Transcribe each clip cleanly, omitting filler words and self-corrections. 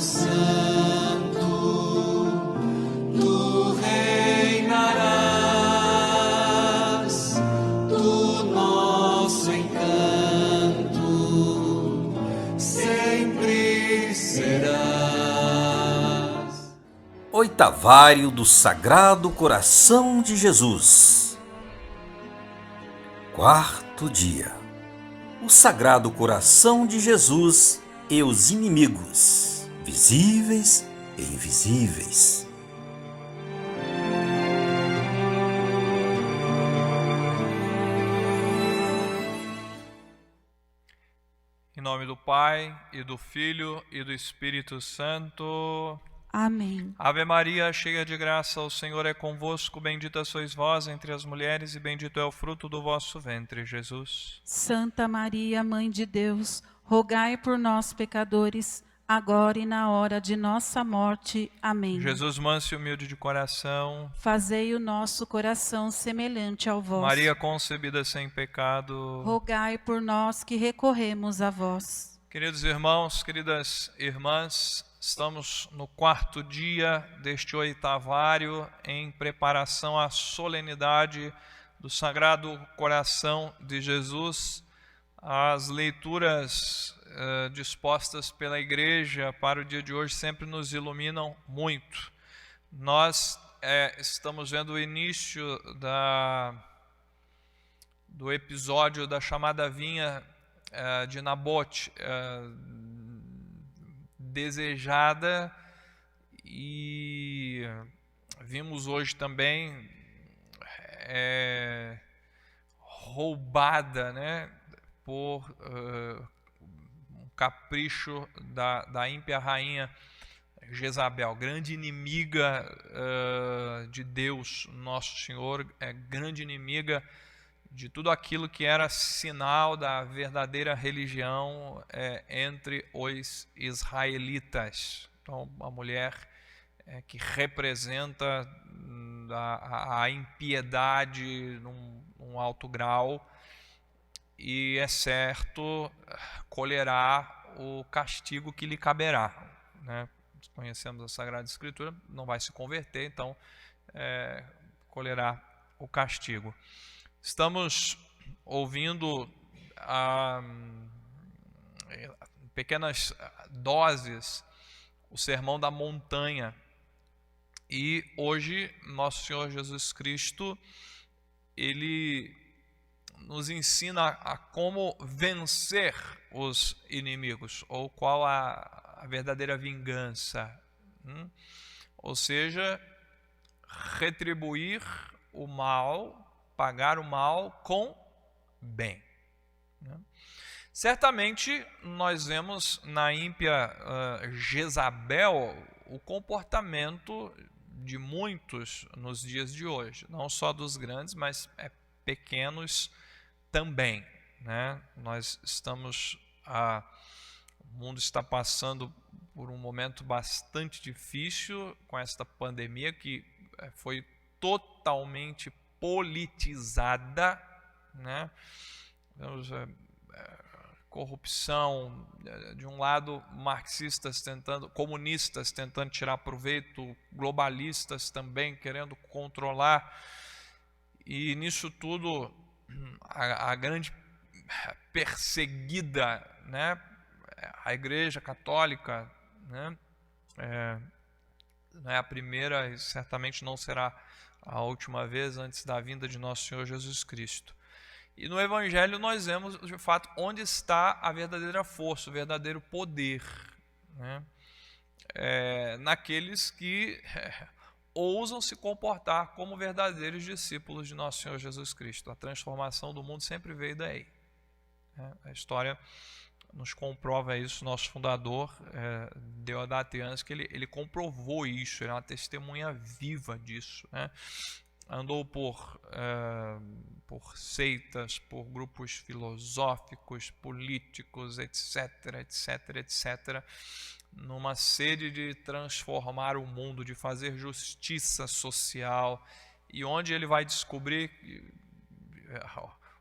Santo, tu reinarás, do nosso encanto sempre serás. Oitavário do Sagrado Coração de Jesus. Quarto dia. O Sagrado Coração de Jesus e os inimigos, visíveis e invisíveis. Em nome do Pai, e do Filho, e do Espírito Santo. Amém. Ave Maria, cheia de graça, o Senhor é convosco. Bendita sois vós entre as mulheres, e bendito é o fruto do vosso ventre, Jesus. Santa Maria, Mãe de Deus, rogai por nós, pecadores, agora e na hora de nossa morte. Amém. Jesus, manso e humilde de coração. Fazei o nosso coração semelhante ao vosso. Maria concebida sem pecado. Rogai por nós que recorremos a vós. Queridos irmãos, queridas irmãs, estamos no quarto dia deste oitavário em preparação à solenidade do Sagrado Coração de Jesus. As leituras dispostas pela Igreja para o dia de hoje sempre nos iluminam muito. Nós estamos vendo o início do episódio da chamada vinha de Nabote, desejada, e vimos hoje também roubada, né, por um capricho da ímpia rainha Jezabel, grande inimiga de Deus, nosso Senhor, grande inimiga de tudo aquilo que era sinal da verdadeira religião entre os israelitas. Então, uma mulher que representa a impiedade num alto grau, e é certo, colherá o castigo que lhe caberá, né? Conhecemos a Sagrada Escritura, não vai se converter, então colherá o castigo. Estamos ouvindo pequenas doses o Sermão da Montanha, e hoje nosso Senhor Jesus Cristo, ele nos ensina a como vencer os inimigos, ou qual a verdadeira vingança, ou seja, retribuir o mal, pagar o mal com bem. Certamente nós vemos na ímpia Jezabel o comportamento de muitos nos dias de hoje, não só dos grandes, mas pequenos também, né? Nós estamos, o mundo está passando por um momento bastante difícil com esta pandemia que foi totalmente politizada, né? Temos corrupção, de um lado marxistas comunistas tentando tirar proveito, globalistas também querendo controlar, e nisso tudo a grande perseguida, né, a Igreja Católica, né, não é a primeira e certamente não será a última vez antes da vinda de nosso Senhor Jesus Cristo. E no Evangelho nós vemos, de fato, onde está a verdadeira força, o verdadeiro poder, né? Naqueles que ousam se comportar como verdadeiros discípulos de nosso Senhor Jesus Cristo. A transformação do mundo sempre veio daí, né? A história nos comprova isso. Nosso fundador, Deodato Yansky, ele comprovou isso, ele é uma testemunha viva disso, né? Andou por seitas, por grupos filosóficos, políticos, etc, etc, etc, numa sede de transformar o mundo, de fazer justiça social, e onde ele vai descobrir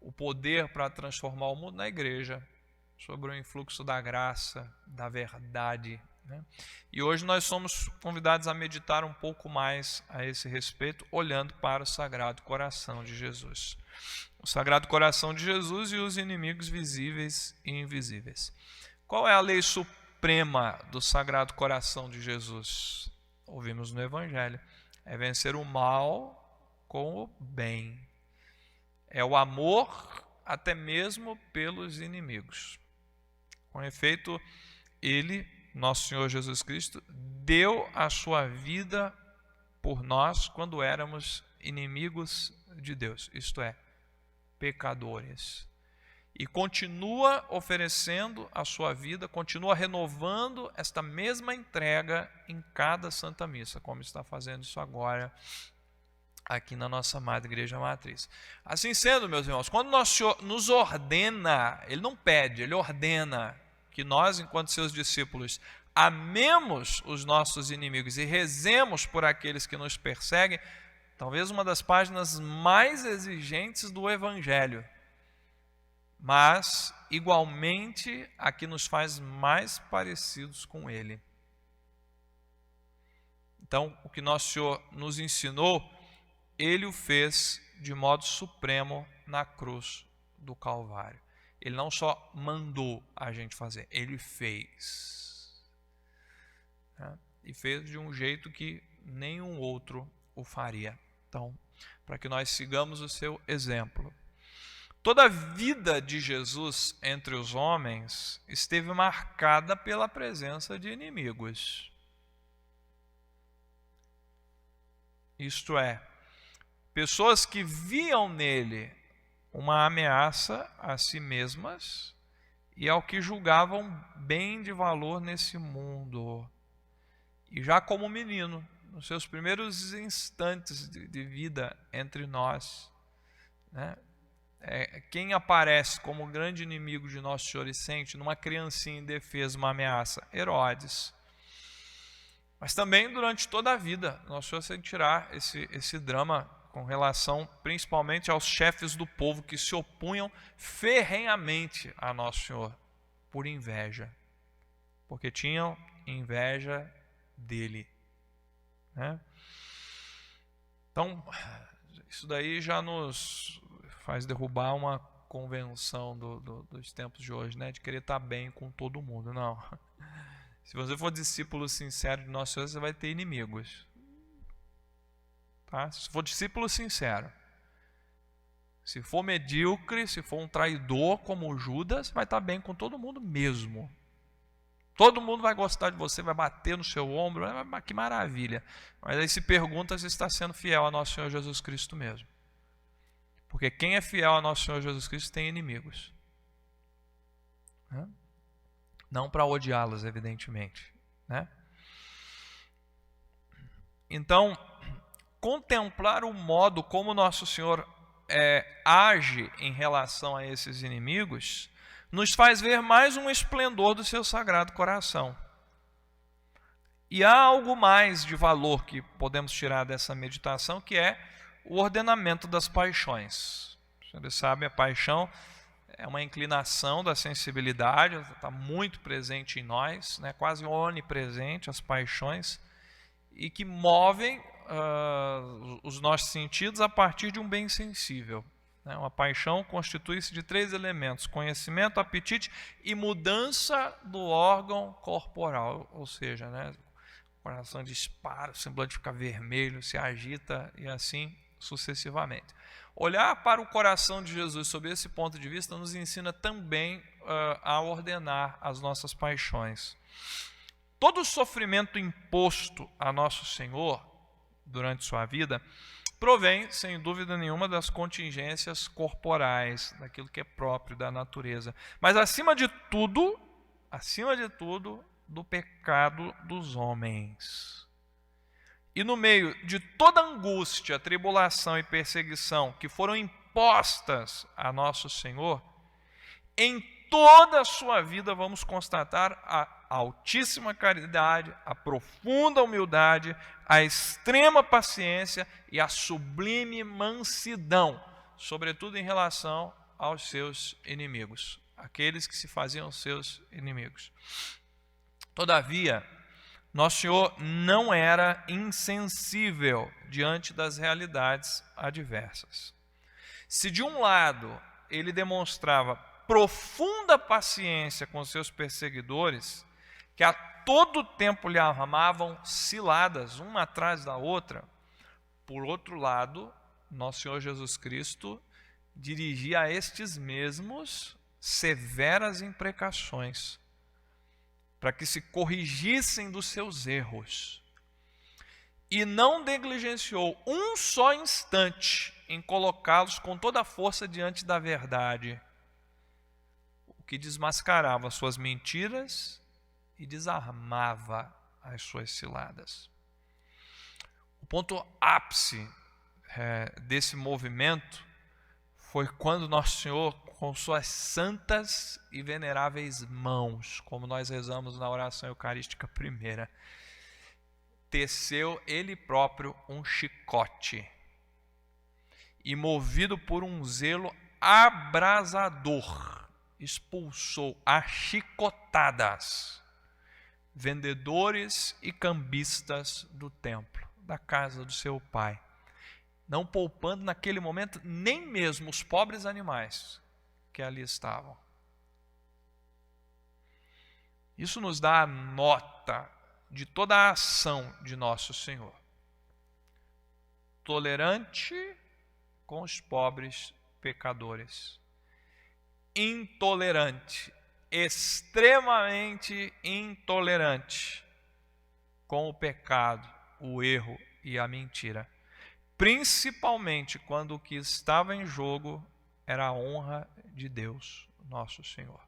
o poder para transformar o mundo? Na igreja, sobre o influxo da graça, da verdade né? E hoje nós somos convidados a meditar um pouco mais a esse respeito, olhando para o Sagrado Coração de Jesus. O Sagrado Coração de Jesus e os inimigos visíveis e invisíveis. Qual é a lei suprema do Sagrado Coração de Jesus? Ouvimos no Evangelho. É vencer o mal com o bem. É o amor até mesmo pelos inimigos. Com efeito, ele, nosso Senhor Jesus Cristo, deu a sua vida por nós quando éramos inimigos de Deus, isto é, pecadores. E continua oferecendo a sua vida, continua renovando esta mesma entrega em cada Santa Missa, como está fazendo isso agora aqui na nossa Madre Igreja Matriz. Assim sendo, meus irmãos, quando nosso Senhor nos ordena, Ele não pede, Ele ordena que nós, enquanto seus discípulos, amemos os nossos inimigos e rezemos por aqueles que nos perseguem, talvez uma das páginas mais exigentes do Evangelho, mas igualmente a que nos faz mais parecidos com Ele. Então, o que nosso Senhor nos ensinou, Ele o fez de modo supremo na cruz do Calvário. Ele não só mandou a gente fazer, Ele fez. Né? E fez de um jeito que nenhum outro o faria. Então, para que nós sigamos o seu exemplo. Toda a vida de Jesus entre os homens esteve marcada pela presença de inimigos. Isto é, pessoas que viam nele uma ameaça a si mesmas e ao que julgavam bem de valor nesse mundo. E já como menino, nos seus primeiros instantes de vida entre nós, né? Quem aparece como grande inimigo de Nosso Senhor e sente numa criancinha indefesa uma ameaça? Herodes. Mas também durante toda a vida, Nosso Senhor sentirá esse drama com relação principalmente aos chefes do povo que se opunham ferrenhamente a Nosso Senhor por inveja, porque tinham inveja dele, né? Então, isso daí já nos faz derrubar uma convenção dos tempos de hoje, né? De querer estar bem com todo mundo. Não. Se você for discípulo sincero de Nosso Senhor, você vai ter inimigos. Tá? Se for discípulo sincero. Se for medíocre, se for um traidor como Judas, vai estar bem com todo mundo mesmo. Todo mundo vai gostar de você, vai bater no seu ombro, que maravilha. Mas aí se pergunta se está sendo fiel a Nosso Senhor Jesus Cristo mesmo. Porque quem é fiel a Nosso Senhor Jesus Cristo tem inimigos. Né? Não para odiá-los, evidentemente. Né? Então, contemplar o modo como Nosso Senhor age em relação a esses inimigos nos faz ver mais um esplendor do seu Sagrado Coração. E há algo mais de valor que podemos tirar dessa meditação, que é o ordenamento das paixões. Vocês sabem, a paixão é uma inclinação da sensibilidade, está muito presente em nós, né? Quase onipresente as paixões, e que movem os nossos sentidos a partir de um bem sensível. Né? Uma paixão constitui-se de 3 elementos: conhecimento, apetite e mudança do órgão corporal, ou seja, né? O coração dispara, o semblante fica vermelho, se agita e assim sucessivamente. Olhar para o coração de Jesus sob esse ponto de vista nos ensina também a ordenar as nossas paixões. Todo o sofrimento imposto a Nosso Senhor durante sua vida provém, sem dúvida nenhuma, das contingências corporais, daquilo que é próprio da natureza. Mas acima de tudo, do pecado dos homens. E no meio de toda angústia, tribulação e perseguição que foram impostas a Nosso Senhor, em toda a sua vida vamos constatar a altíssima caridade, a profunda humildade, a extrema paciência e a sublime mansidão, sobretudo em relação aos seus inimigos, aqueles que se faziam seus inimigos. Todavia, Nosso Senhor não era insensível diante das realidades adversas. Se de um lado ele demonstrava profunda paciência com seus perseguidores, que a todo tempo lhe armavam ciladas, uma atrás da outra, por outro lado, nosso Senhor Jesus Cristo dirigia a estes mesmos severas imprecações, para que se corrigissem dos seus erros. E não negligenciou um só instante em colocá-los com toda a força diante da verdade, o que desmascarava suas mentiras e desarmava as suas ciladas. O ponto ápice desse movimento foi quando Nosso Senhor, com suas santas e veneráveis mãos, como nós rezamos na oração eucarística primeira, teceu ele próprio um chicote e, movido por um zelo abrasador, expulsou a chicotadas vendedores e cambistas do templo, da casa do seu pai, não poupando naquele momento nem mesmo os pobres animais que ali estavam. Isso nos dá a nota de toda a ação de nosso Senhor. Tolerante com os pobres pecadores. Intolerante, extremamente intolerante com o pecado, o erro e a mentira. Principalmente quando o que estava em jogo era a honra de Deus, nosso Senhor.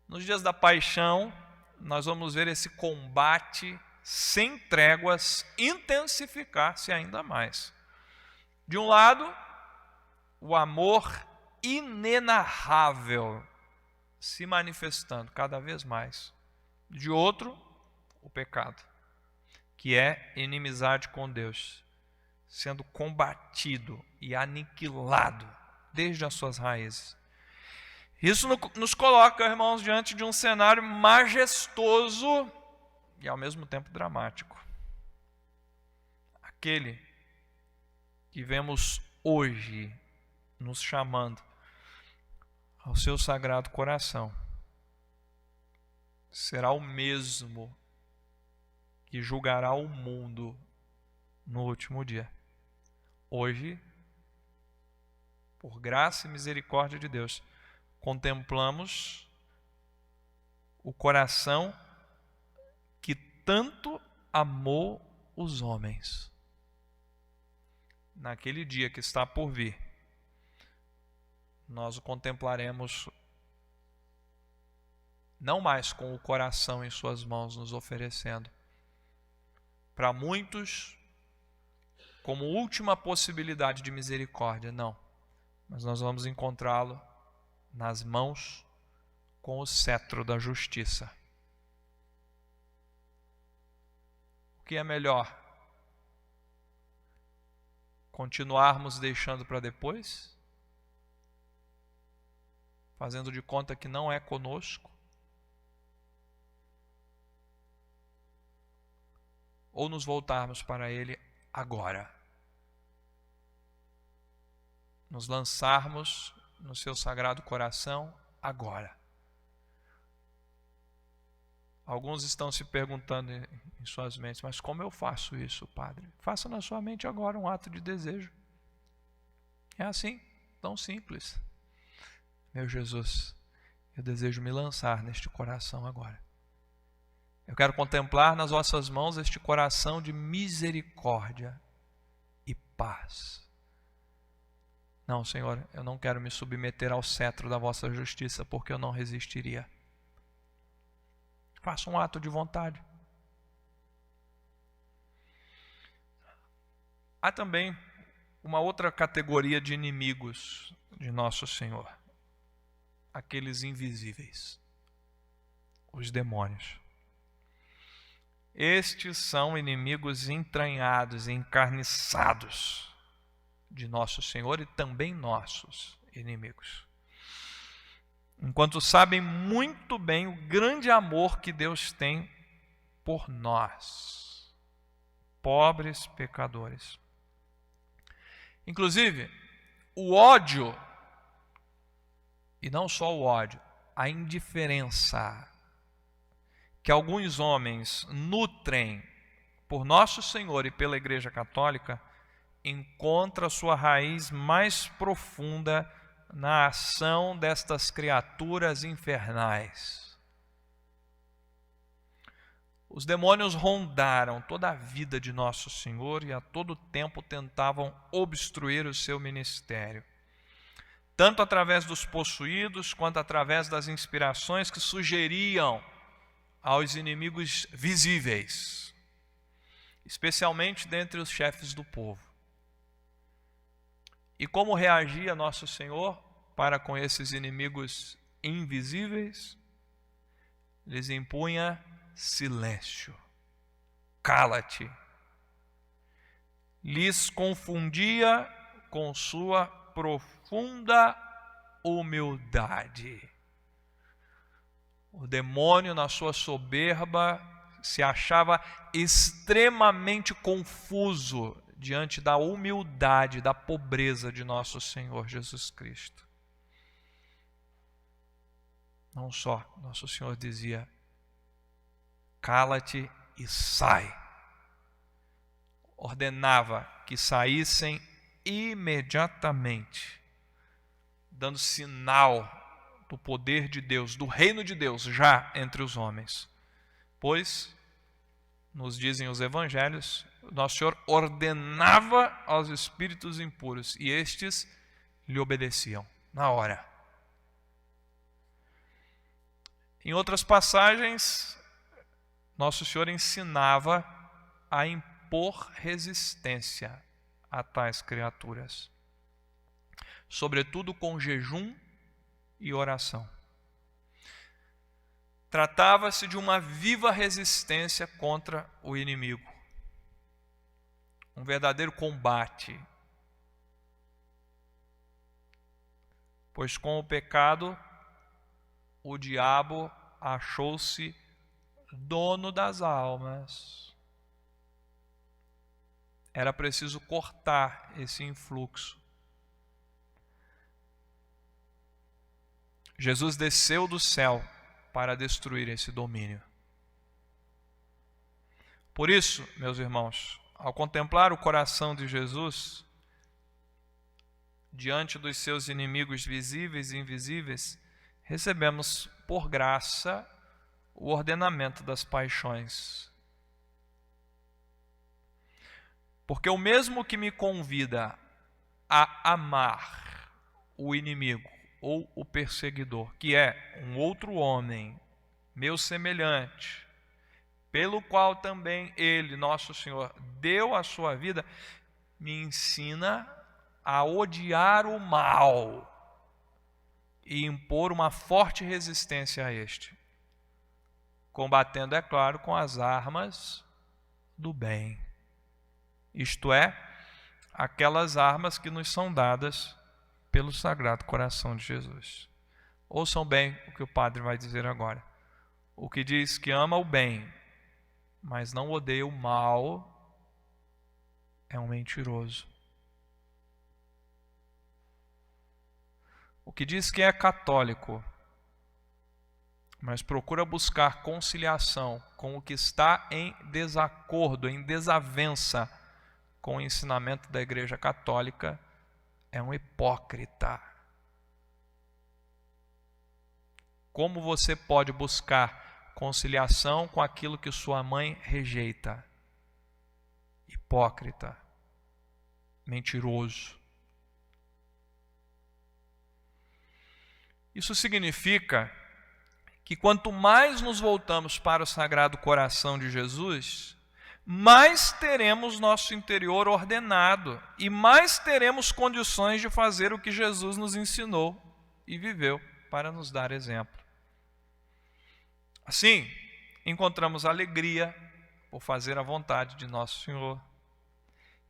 Nos dias da paixão, nós vamos ver esse combate sem tréguas intensificar-se ainda mais. De um lado, o amor inenarrável se manifestando cada vez mais. De outro, o pecado, que é inimizade com Deus, sendo combatido e aniquilado desde as suas raízes. Isso nos coloca, irmãos, diante de um cenário majestoso e ao mesmo tempo dramático. Aquele que vemos hoje nos chamando ao seu sagrado coração será o mesmo que julgará o mundo no último dia. Hoje, por graça e misericórdia de Deus, contemplamos o coração que tanto amou os homens. Naquele dia que está por vir, nós o contemplaremos não mais com o coração em suas mãos nos oferecendo, para muitos, como última possibilidade de misericórdia, não. Mas nós vamos encontrá-lo nas mãos com o cetro da justiça. O que é melhor? Continuarmos deixando para depois? Fazendo de conta que não é conosco? Ou nos voltarmos para Ele agora? Nos lançarmos no seu sagrado coração agora. Alguns estão se perguntando em suas mentes, mas como eu faço isso, Padre? Faça na sua mente agora um ato de desejo. É assim, tão simples. Meu Jesus, eu desejo me lançar neste coração agora. Eu quero contemplar nas vossas mãos este coração de misericórdia e paz. Não, Senhor, eu não quero me submeter ao cetro da vossa justiça, porque eu não resistiria. Faça um ato de vontade. Há também uma outra categoria de inimigos de nosso Senhor. Aqueles invisíveis. Os demônios. Estes são inimigos entranhados, encarniçados de nosso Senhor e também nossos inimigos. enquanto sabem muito bem o grande amor que Deus tem por nós, pobres pecadores. Inclusive, o ódio, e não só o ódio, a indiferença que alguns homens nutrem por nosso Senhor e pela Igreja Católica, encontra sua raiz mais profunda na ação destas criaturas infernais. Os demônios rondaram toda a vida de Nosso Senhor e a todo tempo tentavam obstruir o seu ministério, tanto através dos possuídos quanto através das inspirações que sugeriam aos inimigos visíveis, especialmente dentre os chefes do povo. E como reagia Nosso Senhor para com esses inimigos invisíveis? Lhes impunha silêncio. Cala-te. Lhes confundia com sua profunda humildade. O demônio, na sua soberba, se achava extremamente confuso diante da humildade, da pobreza de nosso Senhor Jesus Cristo. Não só, nosso Senhor dizia: cala-te e sai. Ordenava que saíssem imediatamente, dando sinal do poder de Deus, do reino de Deus já entre os homens. Pois, nos dizem os evangelhos, Nosso Senhor ordenava aos espíritos impuros e estes lhe obedeciam na hora. Em outras passagens, Nosso Senhor ensinava a impor resistência a tais criaturas, sobretudo com jejum e oração. Tratava-se de uma viva resistência contra o inimigo, um verdadeiro combate, pois com o pecado o diabo achou-se dono das almas. Era preciso cortar esse influxo. Jesus desceu do céu para destruir esse domínio. Por isso, meus irmãos, ao contemplar o coração de Jesus diante dos seus inimigos visíveis e invisíveis, recebemos por graça o ordenamento das paixões. Porque o mesmo que me convida a amar o inimigo ou o perseguidor, que é um outro homem, meu semelhante, pelo qual também ele, nosso Senhor, deu a sua vida, me ensina a odiar o mal e impor uma forte resistência a este, combatendo, é claro, com as armas do bem. Isto é, aquelas armas que nos são dadas pelo Sagrado Coração de Jesus. Ouçam bem o que o padre vai dizer agora. O que diz que ama o bem, mas não odeia o mal, é um mentiroso. O que diz que é católico, mas procura buscar conciliação com o que está em desacordo, em desavença com o ensinamento da Igreja Católica, é um hipócrita. Como você pode buscar conciliação com aquilo que sua mãe rejeita? Hipócrita, mentiroso. Isso significa que quanto mais nos voltamos para o Sagrado Coração de Jesus, mais teremos nosso interior ordenado e mais teremos condições de fazer o que Jesus nos ensinou e viveu para nos dar exemplo. Assim, encontramos alegria por fazer a vontade de nosso Senhor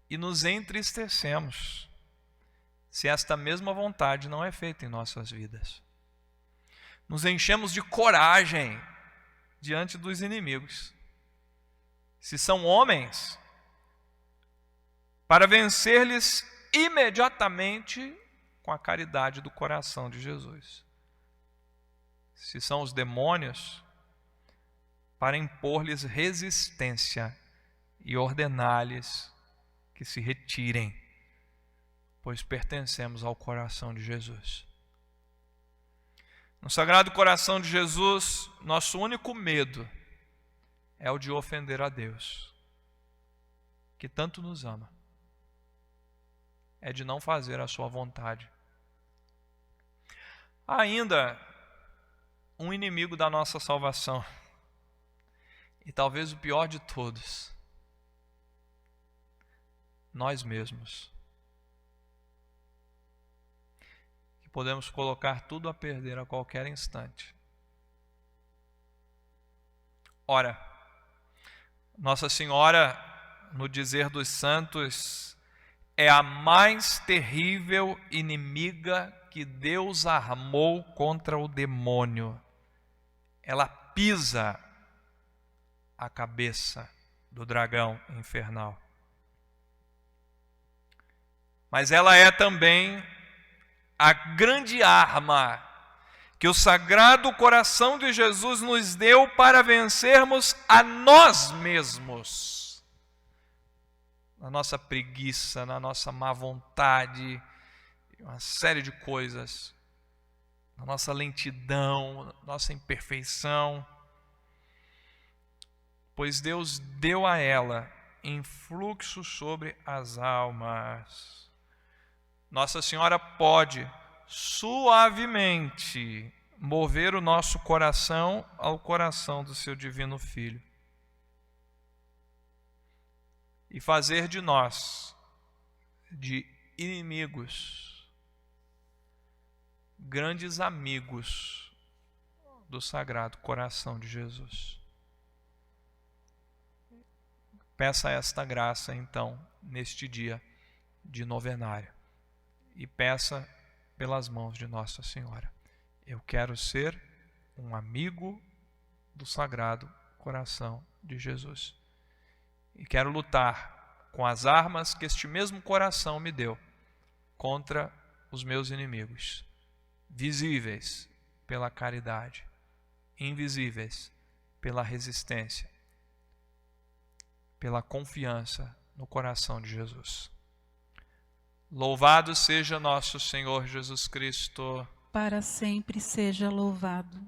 e nos entristecemos se esta mesma vontade não é feita em nossas vidas. nos enchemos de coragem diante dos inimigos. Se são homens, para vencer-lhes imediatamente com a caridade do coração de Jesus. Se são os demônios, para impor-lhes resistência e ordenar-lhes que se retirem, pois pertencemos ao coração de Jesus. No Sagrado Coração de Jesus, nosso único medo é o de ofender a Deus, que tanto nos ama. É de não fazer a sua vontade. Há ainda um inimigo da nossa salvação, e talvez o pior de todos: nós mesmos. Que podemos colocar tudo a perder a qualquer instante. Ora, Nossa Senhora, no dizer dos santos, é a mais terrível inimiga que Deus armou contra o demônio. Ela pisa a cabeça do dragão infernal. Mas ela é também a grande arma que o Sagrado Coração de Jesus nos deu para vencermos a nós mesmos. Na nossa preguiça, na nossa má vontade, uma série de coisas, na nossa lentidão, na nossa imperfeição. Pois Deus deu a ela influxo sobre as almas. Nossa Senhora pode suavemente mover o nosso coração ao coração do seu divino Filho e fazer de nós, de inimigos, grandes amigos do Sagrado Coração de Jesus. Peça esta graça, então, neste dia de novenário. E peça pelas mãos de Nossa Senhora. Eu quero ser um amigo do Sagrado Coração de Jesus. E quero lutar com as armas que este mesmo coração me deu contra os meus inimigos, visíveis pela caridade, invisíveis pela resistência, pela confiança no coração de Jesus. Louvado seja nosso Senhor Jesus Cristo. Para sempre seja louvado.